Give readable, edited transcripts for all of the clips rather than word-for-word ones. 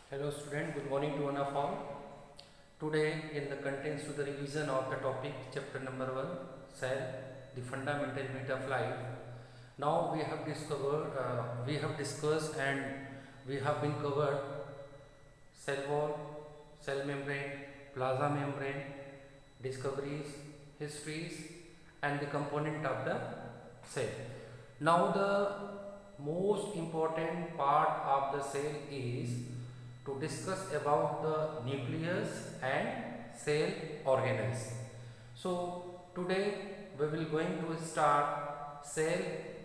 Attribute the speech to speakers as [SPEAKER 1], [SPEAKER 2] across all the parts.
[SPEAKER 1] Hello student, good morning to one of all. Today in the contents to the revision of the topic chapter number 1 cell, the fundamental unit of life. Now we have discussed and we have been covered cell wall, cell membrane, plasma membrane, discoveries, histories and the component of the cell. Now the most important part of the cell is to discuss about the nucleus and cell organelles. So today we will going to start cell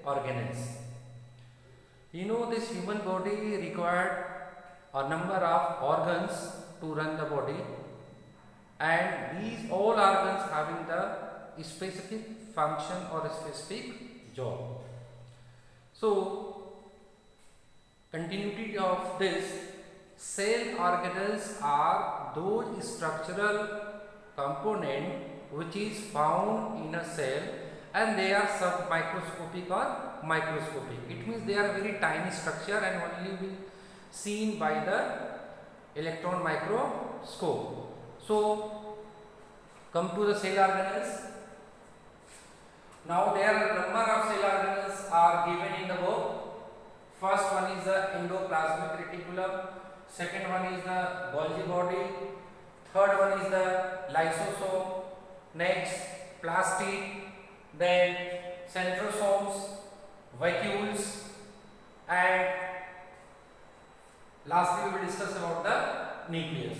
[SPEAKER 1] organelles. You know, this human body required a number of organs to run the body, and these all organs having the specific function or specific job. So continuity of this, cell organelles are those structural component which is found in a cell and they are submicroscopic or microscopic. It means they are very tiny structure and only be seen by the electron microscope. So come to the cell organelles. Now there are number of cell organelles are given in the book. First one is the endoplasmic reticulum. Second one is the Golgi body. Third one is the lysosome. Next, plastid. Then centrosomes, vacuoles, and lastly we will discuss about the nucleus.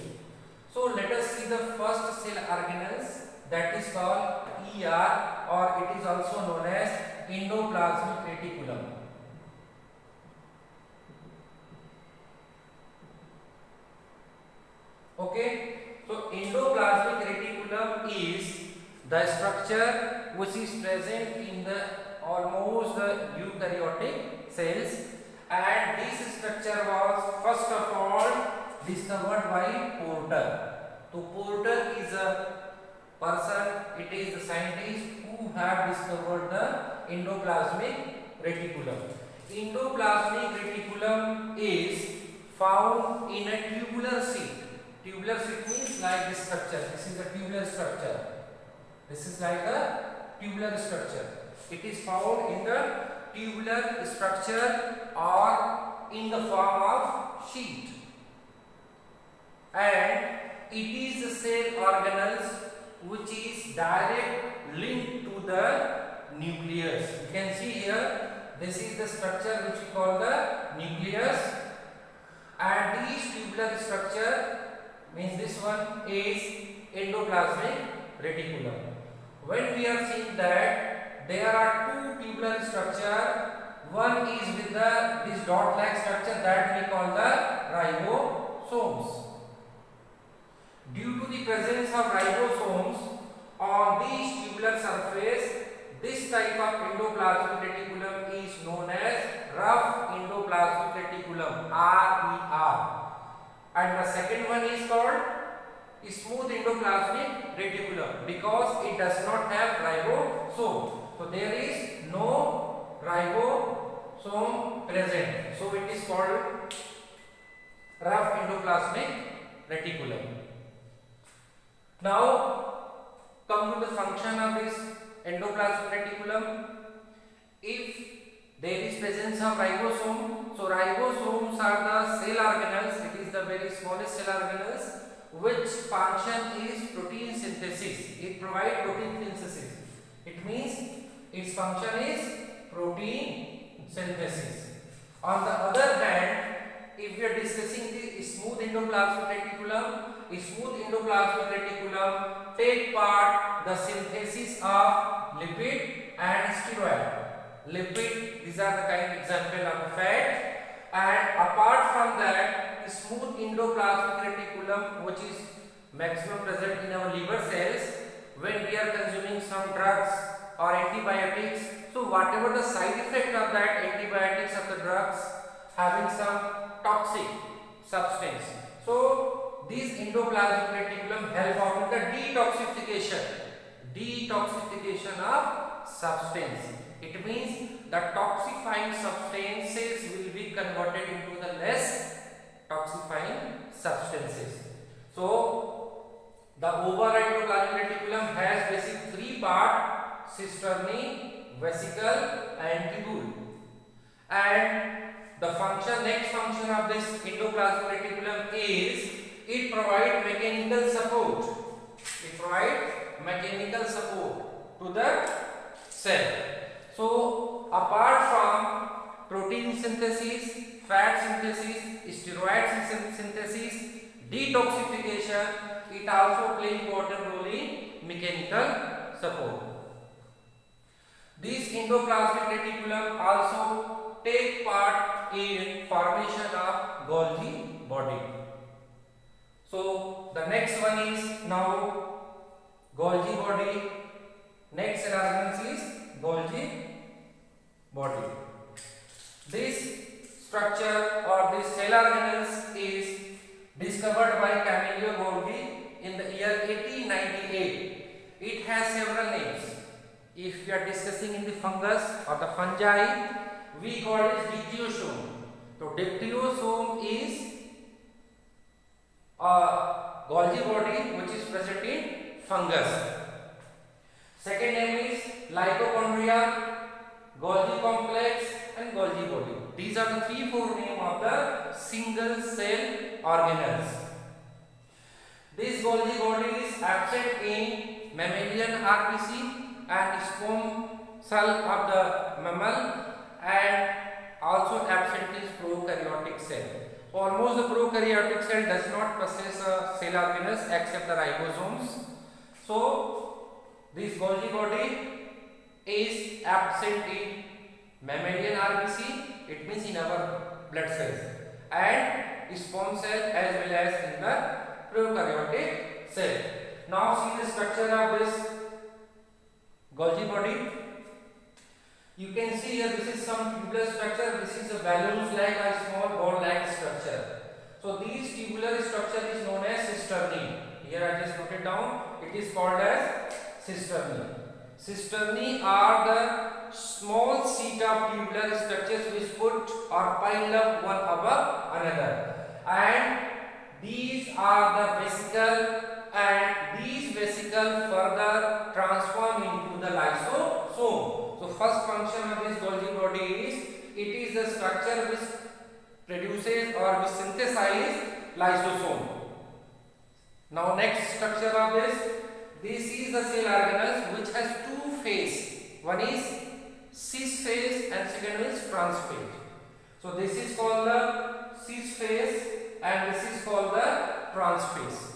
[SPEAKER 1] So let us see the first cell organelles, that is called ER, or it is also known as endoplasmic reticulum. Okay, so endoplasmic reticulum is the structure which is present in the almost the eukaryotic cells, and this structure was first of all discovered by Porter. So Porter is a person, it is the scientist who have discovered the endoplasmic reticulum. Endoplasmic reticulum is found in a tubular sheet. Tubular sheet means like this structure. This is a tubular structure. This is like a tubular structure. It is found in the tubular structure or in the form of sheet. And it is the cell organelles which is direct linked to the nucleus. You can see here, this is the structure which we call the nucleus, and this tubular structure means this one is endoplasmic reticulum. When we are seeing that there are two tubular structure, one is with this dot like structure that we call the ribosomes. Due to the presence of ribosomes on this tubular surface, this type of endoplasmic reticulum is known as rough endoplasmic reticulum, RER. And the second one is called smooth endoplasmic reticulum because it does not have ribosome. So there is no ribosome present. So it is called rough endoplasmic reticulum. Now come to the function of this endoplasmic reticulum. If there is presence of ribosome, so ribosomes are the cell organelles. It is the very smallest cell organelles which function is protein synthesis. It provides protein synthesis. It means its function is protein synthesis. On the other hand, if we are discussing the smooth endoplasmic reticulum take part the synthesis of lipid and steroid. Lipid, these are the kind of example of fat, and apart from that, the smooth endoplasmic reticulum which is maximum present in our liver cells when we are consuming some drugs or antibiotics. So whatever the side effect of that antibiotics or the drugs having some toxic substance, so this endoplasmic reticulum help out in the detoxification of substance. It means the toxifying substances will be converted into the less toxifying And the next function of this endoplasmic reticulum is it provides mechanical support. It provides mechanical support to the cell. So apart from protein synthesis, fat synthesis, steroid synthesis, detoxification, it also plays important role in mechanical support. This endoplasmic reticulum also take part in formation of Golgi body. So the next one is now Golgi body. Next cell organelles is Golgi body. This structure or this cell organelles is discovered by Camillo Golgi in the year 1898. It has several names. If we are discussing in the fungus or the fungi, we call it dictyosome. So dictyosome is a Golgi body which is present in fungus. Second name is Lycochondria, Golgi complex and Golgi body. These are the 3-4 names of the single cell organelles. This Golgi body is absent in mammalian RBC and sperm cell of the mammal, and also absent in prokaryotic cell. Almost the prokaryotic cell does not possess a cell organelles except the ribosomes. So this Golgi body is absent in mammalian RBC, it means in our blood cells, and sperm cell as well as in the prokaryotic cell. Now see the structure of this Golgi body. You can see here this is some tubular structure, this is a balloon-like or small ball-like structure. So this tubular structure is known as cisternae. Here I just wrote it down. It is called as cisternae. Cisternae are the small sheet of tubular structures which put or pile up one above another. And these are the vesicle, and these vesicles further transform into the lysosome. So first function of this Golgi body is it is the structure which produces or which synthesizes lysosome. Now next structure of this is the cell organelles which has two phases. One is cis phase and second is trans phase. So this is called the cis phase and this is called the trans phase.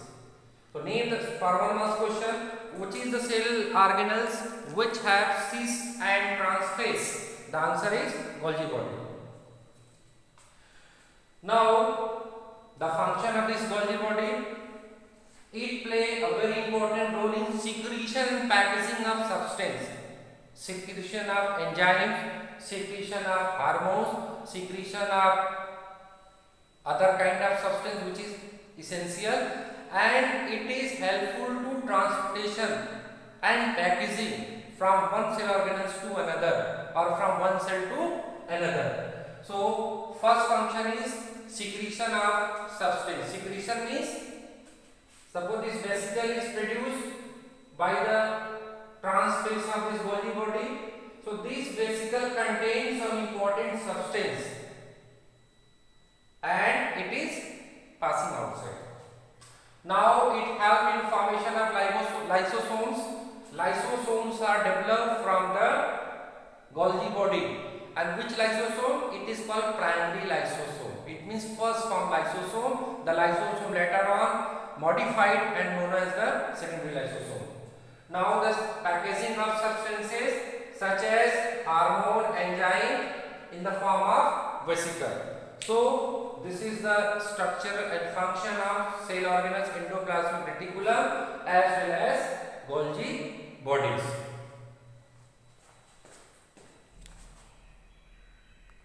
[SPEAKER 1] So name the for 1 marks question, which is the cell organelles which have cis and trans phase? The answer is Golgi body. Now the function of this Golgi body, it play a very important role in secretion and packaging of substance, secretion of enzymes, secretion of hormones, secretion of other kind of substance which is essential, and it is helpful to transportation and packaging from one cell organelles to another or from one cell to another. So first function is secretion of substance. Secretion means suppose this vesicle is produced by the trans phase of this Golgi body. So this vesicle contains some important substance and it is passing outside. Now it helps in formation of lysosomes. Lysosomes are developed from the Golgi body, and which lysosome? It is called primary lysosome. It means first form lysosome. The lysosome later on modified and known as the secondary lysosome. Now the packaging of substances such as hormone, enzyme in the form of vesicle. So this is the structure and function of cell organelles endoplasmic reticulum as well as Golgi bodies.